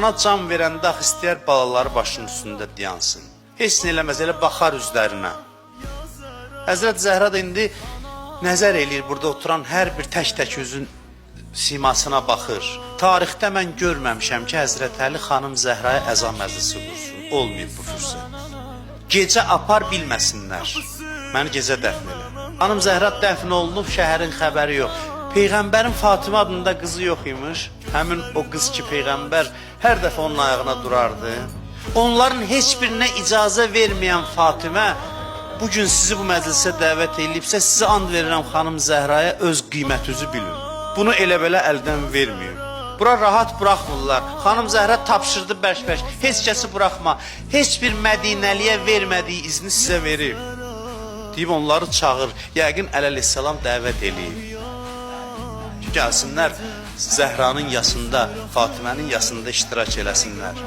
Ana can verəndə axı istəyər balaları başının üstündə dayansın. Heç nə eləməz, elə baxar üzlərinə. Həzrət Zəhra da indi nəzər eləyir, burada oturan hər bir tək-tək üzün simasına baxır. Tarixdə mən görməmişəm ki, Həzrət Əli xanım Zəhraya əza məclisi qursun. Olmayıb bu fürsət. Gecə apar bilməsinlər. Məni gecə dəfn elə. Xanım Zəhra dəfn olunub, şəhərin xəbəri yox. Peyğəmbərin Fatimə adında qızı yox imiş. Həmin o qız ki, Peyğəmbər hər dəfə onun ayağına durardı. Onların heç birinə icazə verməyən Fatimə bugün sizi bu məclisə dəvət edibsə, sizə and verirəm xanım Zəhraya öz qiymətinizi bilin. Bunu elə-belə əldən verməyin. Bura rahat buraxmırlar. Xanım Zəhra tapşırdı bərk-bərk. Heç kəsi buraxma. Heç bir Mədinəliyə vermədiyi izni sizə verir. Deyib onları çağır. Yəqin əleyhissalam dəvət eləyib. Gəlsinlər Zəhranın yasında, Fatimənin yasında iştirak eləsinlər.